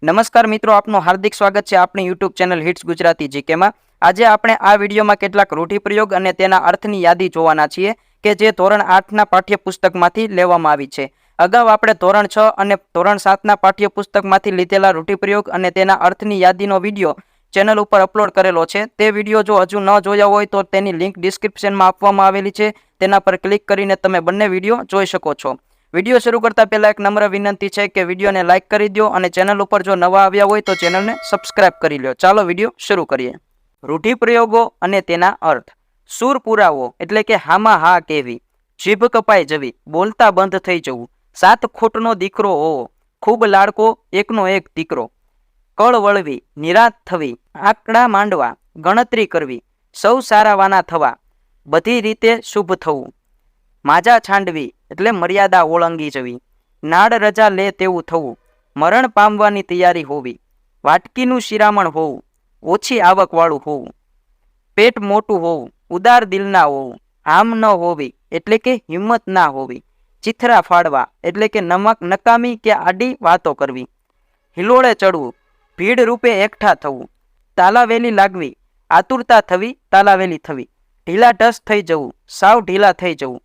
નમસ્કાર મિત્રો, આપનું હાર્દિક સ્વાગત છે આપણી યુટ્યુબ ચેનલ હિટ્સ ગુજરાતી જીકેમાં। આજે આપણે આ વિડીયોમાં કેટલાક રૂઢિપ્રયોગ અને તેના અર્થની યાદી જોવાના છીએ કે જે ધોરણ 8ના પાઠ્યપુસ્તકમાંથી લેવામાં આવી છે। અગાઉ આપણે ધોરણ 6 અને ધોરણ 7ના પાઠ્યપુસ્તકમાંથી લીધેલા રૂઢિપ્રયોગ અને તેના અર્થની યાદીનો વિડીયો ચેનલ ઉપર અપલોડ કરેલો છે। તે વિડીયો જો હજુ ન જોયા હોય તો તેની લિંક ડિસ્ક્રિપ્શનમાં આપવામાં આવેલી છે, તેના પર ક્લિક કરીને તમે બંને વિડીયો જોઈ શકો છો। વિડીયો શરૂ કરતા પહેલા એક નમ્ર વિનંતી છે કે વિડીયોને લાઇક કરી દો અને ચેનલ ઉપર જો નવા આવ્યા હોય તો ચેનલને સબસ્ક્રાઇબ કરી લો। ચાલો વિડીયો શરૂ કરીએ। રૂઢિપ્રયોગો અને તેના અર્થ। સૂર પુરાવો એટલે કે હામાં હા કહેવી, જીભ કપાઈ જવી, બોલતા બંધ થઈ જવું, 7 ખોટનો દીકરો હોવો, ખૂબ લાડકો, એકનો એક દીકરો, કળ વળવી, નિરાશ થવી, આંકડા માંડવા, ગણતરી કરવી, સૌ સારાવાના થવા, બધી રીતે શુભ થવું, માજા છાંડવી એટલે મર્યાદા ઓળંગી જવી, નાડ રજા લે તેવું થવું, મરણ પામવાની તૈયારી હોવી, વાટકીનું શિરામણ હોવું, ઓછી આવકવાળું હોવું, પેટ મોટું હોવું, ઉદાર દિલના હોવું, આમ ન હોવી એટલે કે હિંમત ના હોવી, ચીથરા ફાડવા એટલે કે નકામી કે આડી વાતો કરવી, હિલોળે ચડવું, ભીડ રૂપે એકઠા થવું, તાલાવેલી લાગવી, આતુરતા થવી, તાલાવેલી થવી, ઢીલા ઢસ થઈ જવું, સાવ ઢીલા થઈ જવું,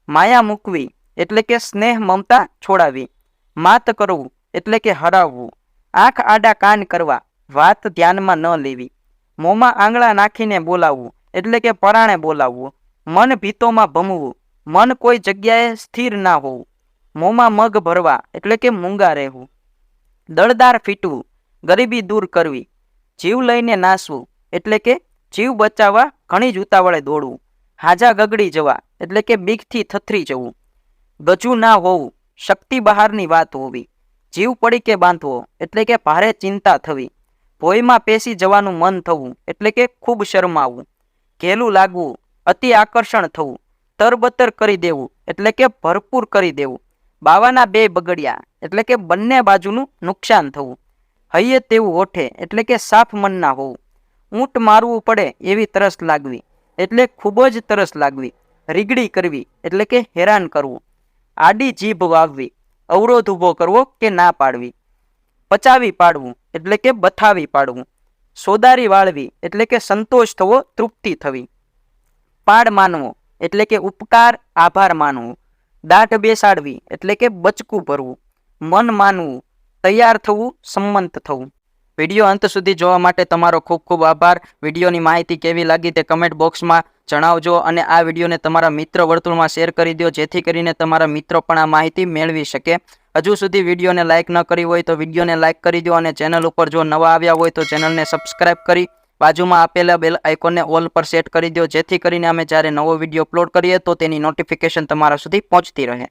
માયા મૂકવી એટલે કે સ્નેહ મમતા છોડાવી, માત કરવું એટલે કે હરાવવું, આંખ આડા કાન કરવા, વાત ધ્યાનમાં ન લેવી, મોંમાં આંગળા નાખીને બોલાવવું એટલે કે પરાણે બોલાવવું, મન ભીતોમાં ભમવું, મન કોઈ જગ્યાએ સ્થિર ના હોવું, મોંમાં મગ ભરવા એટલે કે મૂંગા રહેવું, દળદાર ફીટવું, ગરીબી દૂર કરવી, જીવ લઈને નાસવું એટલે કે જીવ બચાવવા ઘણી જ ઉતાવળે દોડવું, હાજા ગગડી જવા એટલે કે બીકથી થથરી જવું, ગજુ ના હોવું, શક્તિ બહારની વાત હોવી, જીવ પડી કે બાંધવો એટલે કે ભારે ચિંતા થવી, ભોયમાં પેસી જવાનું મન થવું એટલે કે ખૂબ શરમાવવું, ઘેલું લાગવું, અતિ આકર્ષણ થવું, તરબતર કરી દેવું એટલે કે ભરપૂર કરી દેવું, બાવાના બે બગડ્યા એટલે કે બંને બાજુનું નુકસાન થવું, હૈયે તેવું ઓઠે એટલે કે સાફ મન ના હોવું, ઊંટ મારવું પડે એવી તરસ લાગવી એટલે ખૂબ જ તરસ લાગવી, રીગડી કરવી એટલે કે હેરાન કરવું, આડી જીભ વાવવી, અવરોધ ઊભો કરવો કે ના પાડવી, પચાવી પાડવું એટલે કે બથાવી પાડવું, સોદારી વાળવી એટલે કે સંતોષ થવો, તૃપ્તિ થવી, પાડ માનવો એટલે કે ઉપકાર આભાર માનવો, દાઢ બેસાડવી એટલે કે બચકું ભરવું, મન માનવું, તૈયાર થવું, સંમત થવું। વિડીયો અંત સુધી જોવા માટે તમારો ખૂબ ખૂબ આભાર। વિડીયોની માહિતી કેવી લાગી તે કમેન્ટ બોક્સમાં જણાવજો અને આ વિડીયોને તમારા મિત્ર વર્તુળમાં શેર કરી દો જેથી કરીને તમારા મિત્રો પણ આ માહિતી મેળવી શકે। હજુ સુધી વિડીયોને લાઇક ન કરી હોય તો વિડીયોને લાઇક કરી દો અને ચેનલ ઉપર જો નવા આવ્યા હોય તો ચેનલને સબસ્ક્રાઇબ કરી બાજુમાં આપેલા બેલ આઇકોનને ઓલ પર સેટ કરી દો જેથી કરીને અમે જ્યારે નવો વિડીયો અપલોડ કરીએ તો તેની નોટિફિકેશન તમારા સુધી પહોંચતી રહે।